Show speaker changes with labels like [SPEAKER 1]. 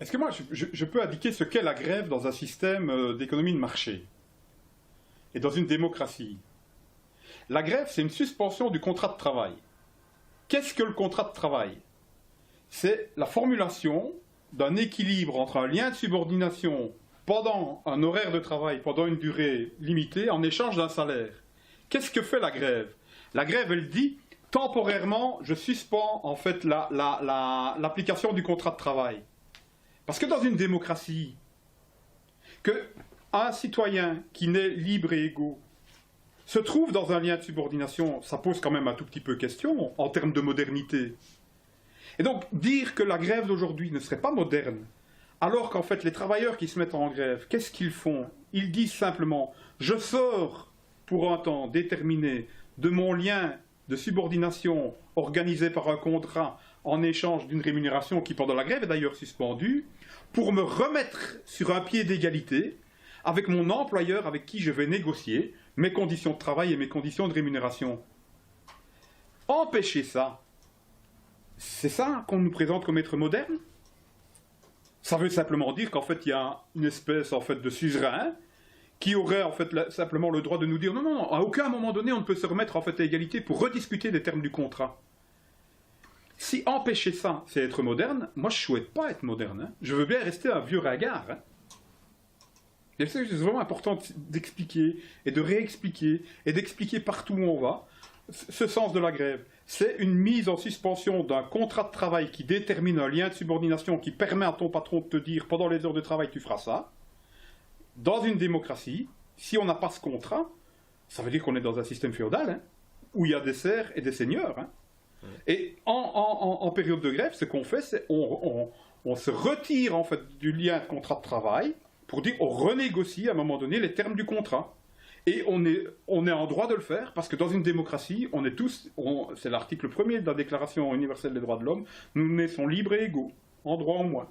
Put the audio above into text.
[SPEAKER 1] Est-ce que moi, je peux indiquer ce qu'est la grève dans un système d'économie de marché et dans une démocratie? La grève, c'est une suspension du contrat de travail. Qu'est-ce que le contrat de travail? C'est la formulation d'un équilibre entre un lien de subordination pendant un horaire de travail, pendant une durée limitée, en échange d'un salaire. Qu'est-ce que fait la grève? La grève, elle dit, temporairement, je suspends en fait l'application du contrat de travail. Parce que dans une démocratie, qu'un citoyen qui naît libre et égaux se trouve dans un lien de subordination, ça pose quand même un tout petit peu question en termes de modernité. Et donc, dire que la grève d'aujourd'hui ne serait pas moderne, alors qu'en fait les travailleurs qui se mettent en grève, qu'est-ce qu'ils font? Ils disent simplement « je sors pour un temps déterminé de mon lien de subordination organisé par un contrat en échange d'une rémunération qui pendant la grève est d'ailleurs suspendue, pour me remettre sur un pied d'égalité avec mon employeur avec qui je vais négocier mes conditions de travail et mes conditions de rémunération. » Empêcher ça, c'est ça qu'on nous présente comme être moderne? Ça veut simplement dire qu'en fait il y a une espèce en fait de suzerain qui aurait en fait simplement le droit de nous dire non, non, non, à aucun moment donné on ne peut se remettre en fait à égalité pour rediscuter des termes du contrat. Si empêcher ça, c'est être moderne, moi je ne souhaite pas être moderne. Hein. Je veux bien rester un vieux ringard. Hein. Et c'est vraiment important d'expliquer et de réexpliquer et d'expliquer partout où on va ce sens de la grève. C'est une mise en suspension d'un contrat de travail qui détermine un lien de subordination qui permet à ton patron de te dire pendant les heures de travail tu feras ça. Dans une démocratie, si on n'a pas ce contrat, ça veut dire qu'on est dans un système féodal, hein, où il y a des serfs et des seigneurs. Hein. Et en période de grève, ce qu'on fait, c'est on se retire en fait du lien de contrat de travail pour dire on renégocie à un moment donné les termes du contrat. Et on est en droit de le faire parce que dans une démocratie, on est tous, c'est l'article 1er de la Déclaration universelle des droits de l'homme, nous naissons libres et égaux, en droit au moins.